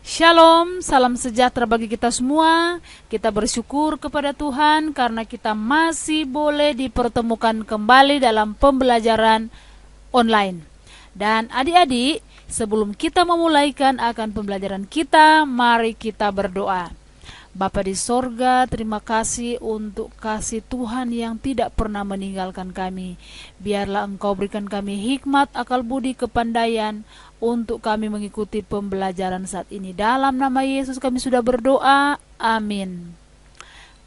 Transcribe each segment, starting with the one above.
Shalom, salam sejahtera bagi kita semua. Kita bersyukur kepada Tuhan karena kita masih boleh dipertemukan kembali dalam pembelajaran online. Dan adik-adik, sebelum kita memulaikan akan pembelajaran kita, mari kita berdoa. Bapa di sorga, terima kasih untuk kasih Tuhan yang tidak pernah meninggalkan kami. Biarlah Engkau berikan kami hikmat, akal budi, kepandaian untuk kami mengikuti pembelajaran saat ini. Dalam nama Yesus kami sudah berdoa, amin.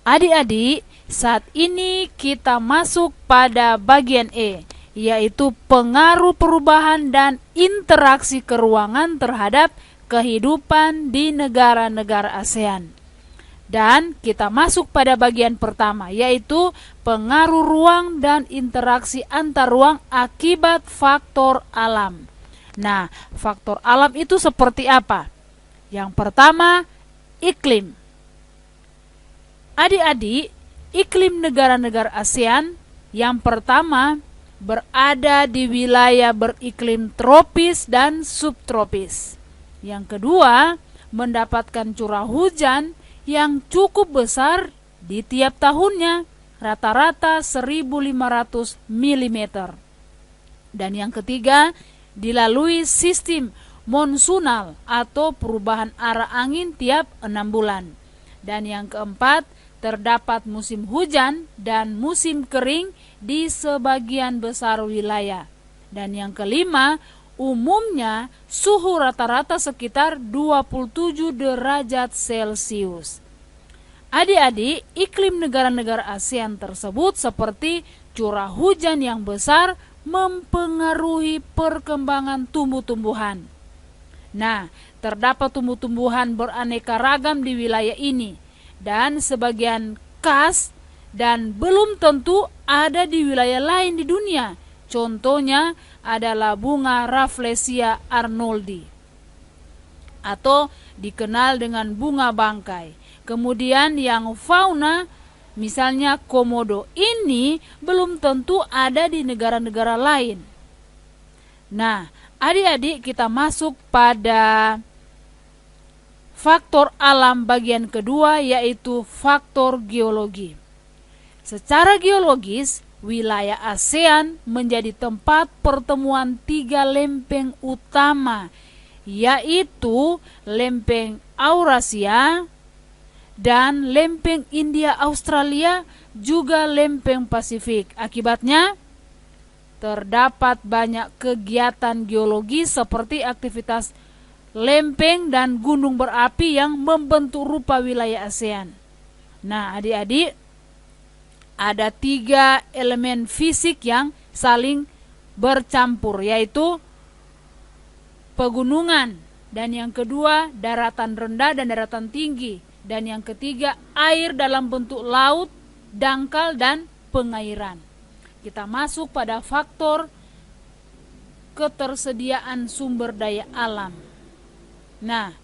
Adik-adik, saat ini kita masuk pada bagian E, yaitu pengaruh perubahan dan interaksi keruangan terhadap kehidupan di negara-negara ASEAN. Dan kita masuk pada bagian pertama, yaitu pengaruh ruang dan interaksi antar ruang akibat faktor alam. Nah, faktor alam itu seperti apa? Yang pertama, iklim. Adik-adik, iklim negara-negara ASEAN yang pertama berada di wilayah beriklim tropis dan subtropis. Yang kedua, mendapatkan curah hujan yang cukup besar di tiap tahunnya, rata-rata 1.500 mm. Dan yang ketiga, dilalui sistem monsunal atau perubahan arah angin tiap 6 bulan. Dan yang keempat, terdapat musim hujan dan musim kering di sebagian besar wilayah. Dan yang kelima, umumnya suhu rata-rata sekitar 27 derajat Celcius. Adik-adik, iklim negara-negara ASEAN tersebut seperti curah hujan yang besar mempengaruhi perkembangan tumbuh-tumbuhan. Nah, terdapat tumbuh-tumbuhan beraneka ragam di wilayah ini dan sebagian khas dan belum tentu ada di wilayah lain di dunia. Contohnya adalah bunga Rafflesia arnoldi atau dikenal dengan bunga bangkai. Kemudian yang fauna misalnya komodo ini belum tentu ada di negara-negara lain. Nah, adik-adik, kita masuk pada faktor alam bagian kedua, yaitu faktor geologi. Secara geologis, wilayah ASEAN menjadi tempat pertemuan 3 lempeng utama, yaitu lempeng Eurasia dan lempeng India Australia, juga lempeng Pasifik. Akibatnya, terdapat banyak kegiatan geologi seperti aktivitas lempeng dan gunung berapi yang membentuk rupa wilayah ASEAN. Nah, adik-adik, ada 3 elemen fisik yang saling bercampur, yaitu pegunungan, dan yang kedua daratan rendah dan daratan tinggi, dan yang ketiga air dalam bentuk laut, dangkal, dan pengairan. Kita masuk pada faktor ketersediaan sumber daya alam. Nah,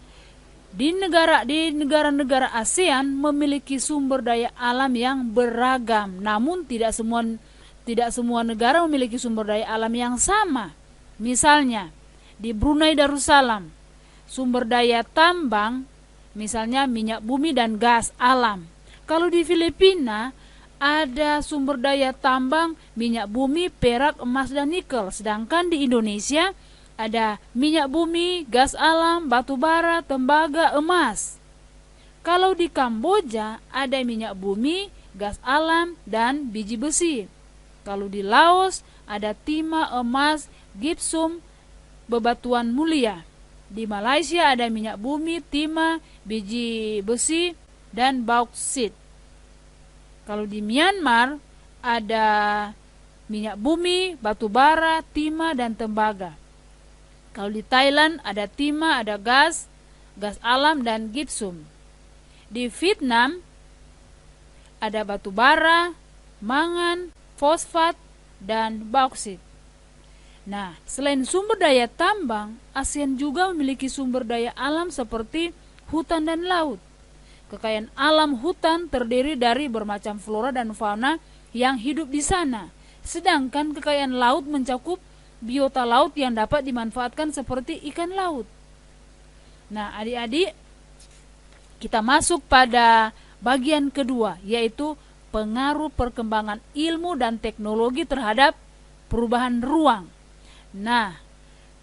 di negara-negara ASEAN memiliki sumber daya alam yang beragam, namun tidak semua negara memiliki sumber daya alam yang sama. Misalnya, di Brunei Darussalam, sumber daya tambang misalnya minyak bumi dan gas alam. Kalau di Filipina ada sumber daya tambang minyak bumi, perak, emas, dan nikel. Sedangkan di Indonesia ada minyak bumi, gas alam, batu bara, tembaga, emas. Kalau di Kamboja ada minyak bumi, gas alam, dan biji besi. Kalau di Laos ada timah, emas, gipsum, bebatuan mulia. Di Malaysia ada minyak bumi, timah, biji besi, dan bauksit. Kalau di Myanmar ada minyak bumi, batu bara, timah, dan tembaga. Kalau di Thailand ada timah, ada gas alam, dan gipsum. Di Vietnam ada batu bara, mangan, fosfat, dan bauksit. Nah, selain sumber daya tambang, ASEAN juga memiliki sumber daya alam seperti hutan dan laut. Kekayaan alam hutan terdiri dari bermacam flora dan fauna yang hidup di sana. Sedangkan kekayaan laut mencakup biota laut yang dapat dimanfaatkan seperti ikan laut. Nah, adik-adik, kita masuk pada bagian kedua, yaitu pengaruh perkembangan ilmu dan teknologi terhadap perubahan ruang. Nah,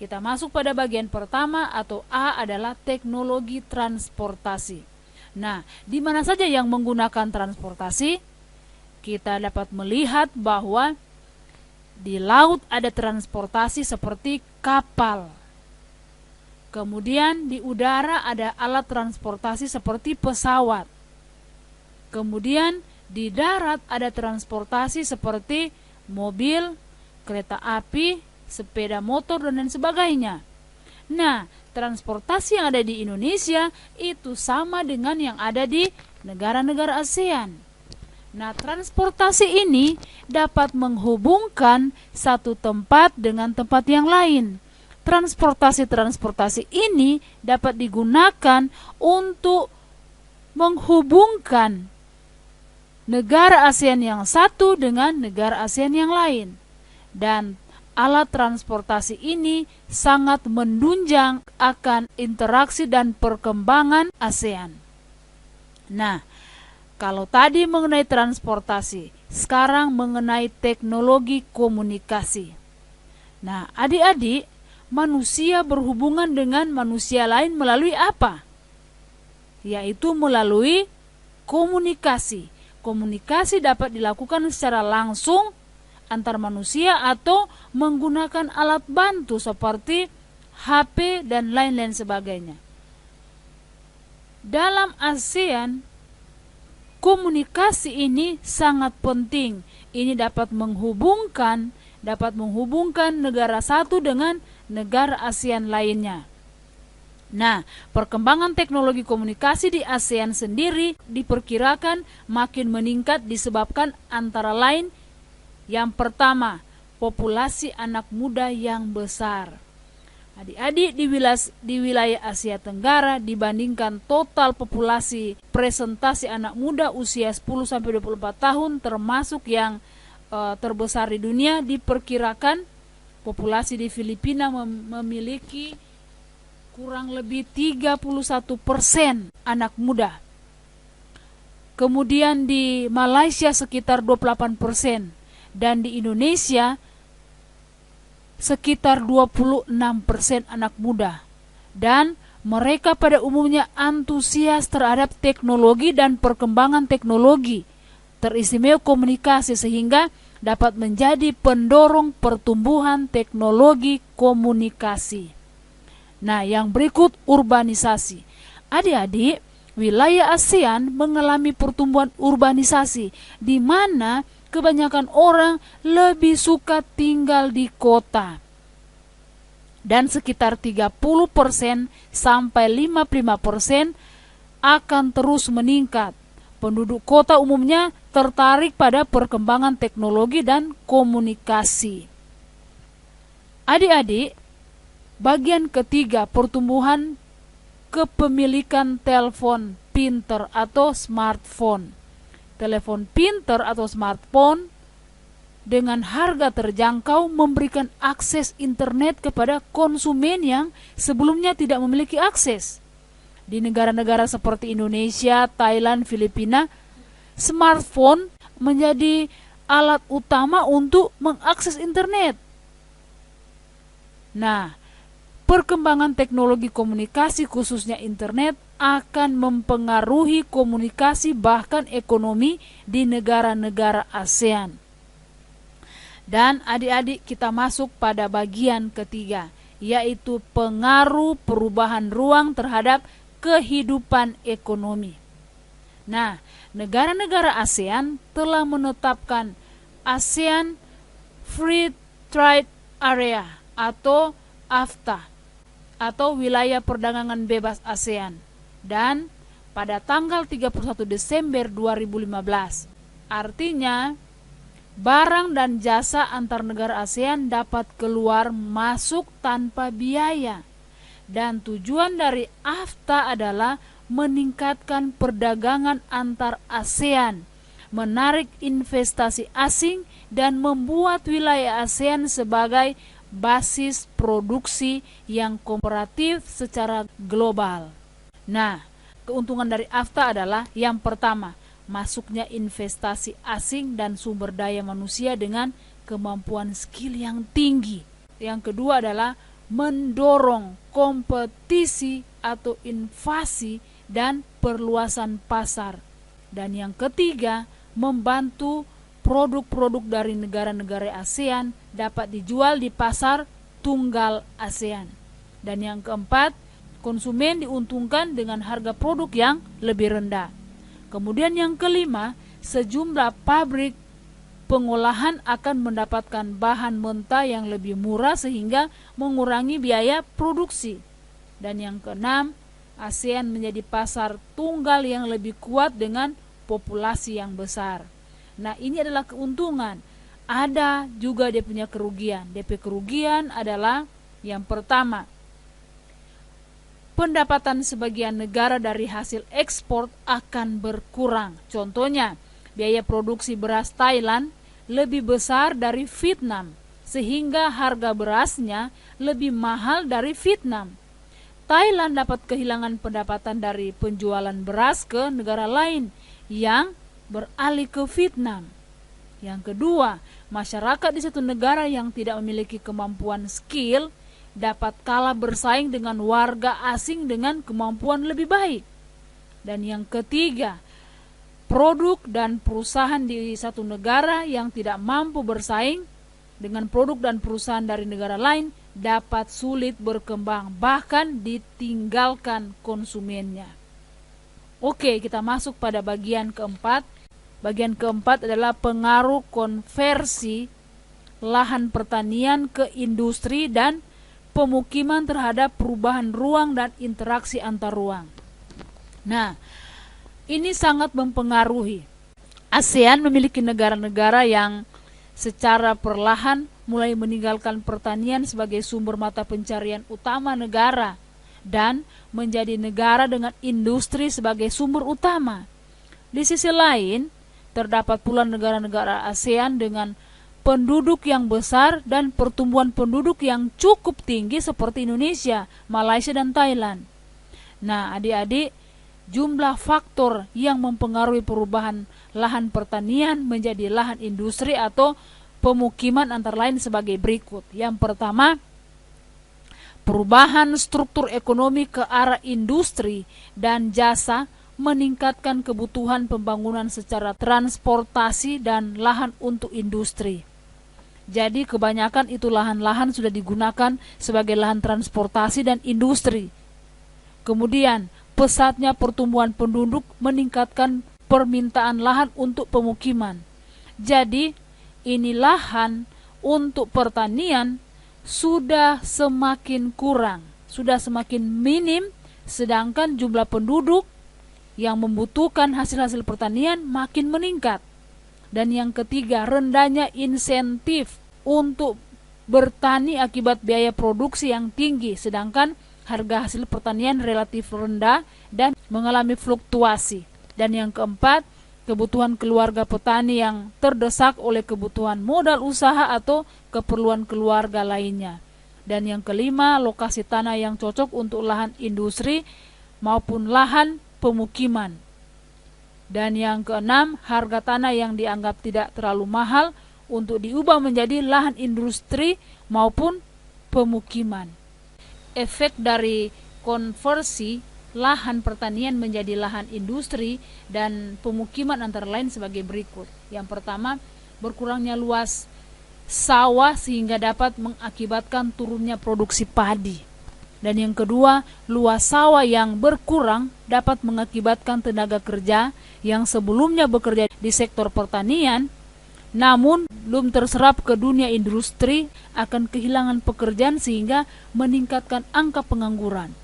kita masuk pada bagian pertama atau A adalah teknologi transportasi. Nah, di mana saja yang menggunakan transportasi? Kita dapat melihat bahwa di laut ada transportasi seperti kapal. Kemudian di udara ada alat transportasi seperti pesawat. Kemudian di darat ada transportasi seperti mobil, kereta api, sepeda motor, dan lain sebagainya. Nah, transportasi yang ada di Indonesia itu sama dengan yang ada di negara-negara ASEAN. Nah, transportasi ini dapat menghubungkan satu tempat dengan tempat yang lain. Transportasi ini dapat digunakan untuk menghubungkan negara ASEAN yang satu dengan negara ASEAN yang lain. Dan alat transportasi ini sangat menunjang akan interaksi dan perkembangan ASEAN. Nah, kalau tadi mengenai transportasi, sekarang mengenai teknologi komunikasi. Nah, adik-adik, manusia berhubungan dengan manusia lain melalui apa? Yaitu melalui komunikasi. Komunikasi dapat dilakukan secara langsung antar manusia atau menggunakan alat bantu seperti HP dan lain-lain sebagainya. Dalam ASEAN, komunikasi ini sangat penting. Ini dapat menghubungkan negara satu dengan negara ASEAN lainnya. Nah, perkembangan teknologi komunikasi di ASEAN sendiri diperkirakan makin meningkat disebabkan antara lain yang pertama, populasi anak muda yang besar. Adik-adik di wilayah Asia Tenggara dibandingkan total populasi presentasi anak muda usia 10-24 tahun termasuk yang terbesar di dunia, diperkirakan populasi di Filipina memiliki kurang lebih 31% anak muda. Kemudian di Malaysia sekitar 28%. Dan di Indonesia sekitar 26% anak muda. Dan mereka pada umumnya antusias terhadap teknologi dan perkembangan teknologi, teristimewa komunikasi, sehingga dapat menjadi pendorong pertumbuhan teknologi komunikasi. Nah, yang berikut urbanisasi. Adik-adik, wilayah ASEAN mengalami pertumbuhan urbanisasi di mana kebanyakan orang lebih suka tinggal di kota. Dan sekitar 30% sampai 55% akan terus meningkat. Penduduk kota umumnya tertarik pada perkembangan teknologi dan komunikasi. Adik-adik, bagian ketiga, pertumbuhan kepemilikan telepon pintar atau smartphone. Telepon pintar atau smartphone dengan harga terjangkau memberikan akses internet kepada konsumen yang sebelumnya tidak memiliki akses. Di negara-negara seperti Indonesia, Thailand, Filipina, smartphone menjadi alat utama untuk mengakses internet. Nah, perkembangan teknologi komunikasi khususnya internet akan mempengaruhi komunikasi bahkan ekonomi di negara-negara ASEAN. Dan adik-adik, kita masuk pada bagian ketiga, yaitu pengaruh perubahan ruang terhadap kehidupan ekonomi. Nah, negara-negara ASEAN telah menetapkan ASEAN Free Trade Area atau AFTA atau Wilayah Perdagangan Bebas ASEAN. Dan pada tanggal 31 Desember 2015, artinya barang dan jasa antar negara ASEAN dapat keluar masuk tanpa biaya. Dan tujuan dari AFTA adalah meningkatkan perdagangan antar ASEAN, menarik investasi asing, dan membuat wilayah ASEAN sebagai basis produksi yang komparatif secara global. Nah, keuntungan dari AFTA adalah yang pertama, masuknya investasi asing dan sumber daya manusia dengan kemampuan skill yang tinggi. Yang kedua adalah mendorong kompetisi atau invasi dan perluasan pasar. Dan yang ketiga, membantu produk-produk dari negara-negara ASEAN dapat dijual di pasar tunggal ASEAN. Dan yang keempat, konsumen diuntungkan dengan harga produk yang lebih rendah. Kemudian yang kelima, sejumlah pabrik pengolahan akan mendapatkan bahan mentah yang lebih murah sehingga mengurangi biaya produksi. Dan yang keenam, ASEAN menjadi pasar tunggal yang lebih kuat dengan populasi yang besar. Nah, ini adalah keuntungan. Ada juga dia punya kerugian. DP kerugian adalah yang pertama, pendapatan sebagian negara dari hasil ekspor akan berkurang. Contohnya, biaya produksi beras Thailand lebih besar dari Vietnam, sehingga harga berasnya lebih mahal dari Vietnam. Thailand dapat kehilangan pendapatan dari penjualan beras ke negara lain yang beralih ke Vietnam. Yang kedua, masyarakat di satu negara yang tidak memiliki kemampuan skill dapat kalah bersaing dengan warga asing dengan kemampuan lebih baik. Dan yang ketiga, produk dan perusahaan di satu negara yang tidak mampu bersaing dengan produk dan perusahaan dari negara lain dapat sulit berkembang, bahkan ditinggalkan konsumennya. Oke, kita masuk pada bagian keempat. Bagian keempat adalah pengaruh konversi lahan pertanian ke industri dan pemukiman terhadap perubahan ruang dan interaksi antar ruang. Nah, ini sangat mempengaruhi. ASEAN memiliki negara-negara yang secara perlahan mulai meninggalkan pertanian sebagai sumber mata pencarian utama negara dan menjadi negara dengan industri sebagai sumber utama. Di sisi lain, terdapat pula negara-negara ASEAN dengan penduduk yang besar dan pertumbuhan penduduk yang cukup tinggi seperti Indonesia, Malaysia, dan Thailand. Nah, adik-adik, jumlah faktor yang mempengaruhi perubahan lahan pertanian menjadi lahan industri atau pemukiman antara lain sebagai berikut. Yang pertama, perubahan struktur ekonomi ke arah industri dan jasa meningkatkan kebutuhan pembangunan secara transportasi dan lahan untuk industri. Jadi kebanyakan itu lahan-lahan sudah digunakan sebagai lahan transportasi dan industri. Kemudian pesatnya pertumbuhan penduduk meningkatkan permintaan lahan untuk pemukiman. Jadi ini lahan untuk pertanian sudah semakin kurang, sudah semakin minim, sedangkan jumlah penduduk yang membutuhkan hasil-hasil pertanian makin meningkat. Dan yang ketiga, rendahnya insentif untuk bertani akibat biaya produksi yang tinggi, sedangkan harga hasil pertanian relatif rendah dan mengalami fluktuasi. Dan yang keempat, kebutuhan keluarga petani yang terdesak oleh kebutuhan modal usaha atau keperluan keluarga lainnya. Dan yang kelima, lokasi tanah yang cocok untuk lahan industri maupun lahan pemukiman. Dan yang keenam, harga tanah yang dianggap tidak terlalu mahal untuk diubah menjadi lahan industri maupun pemukiman. Efek dari konversi lahan pertanian menjadi lahan industri dan pemukiman antara lain sebagai berikut. Yang pertama, berkurangnya luas sawah sehingga dapat mengakibatkan turunnya produksi padi. Dan yang kedua, luas sawah yang berkurang dapat mengakibatkan tenaga kerja yang sebelumnya bekerja di sektor pertanian namun belum terserap ke dunia industri akan kehilangan pekerjaan sehingga meningkatkan angka pengangguran.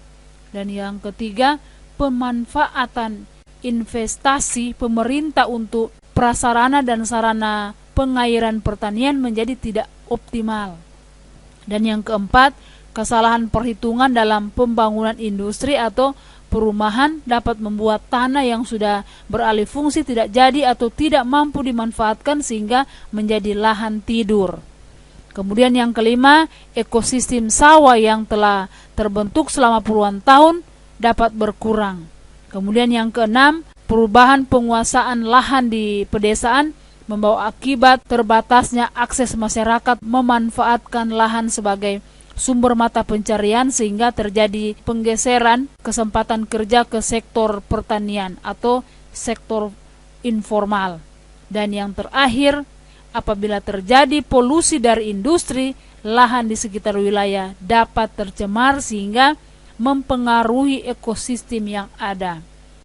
Dan yang ketiga, pemanfaatan investasi pemerintah untuk prasarana dan sarana pengairan pertanian menjadi tidak optimal. Dan yang keempat, kesalahan perhitungan dalam pembangunan industri atau perumahan dapat membuat tanah yang sudah beralih fungsi tidak jadi atau tidak mampu dimanfaatkan sehingga menjadi lahan tidur. Kemudian yang kelima, ekosistem sawah yang telah terbentuk selama puluhan tahun dapat berkurang. Kemudian yang keenam, perubahan penguasaan lahan di pedesaan membawa akibat terbatasnya akses masyarakat memanfaatkan lahan sebagai sumber mata pencarian, sehingga terjadi penggeseran kesempatan kerja ke sektor pertanian atau sektor informal. Dan yang terakhir, apabila terjadi polusi dari industri, lahan di sekitar wilayah dapat tercemar sehingga mempengaruhi ekosistem yang ada.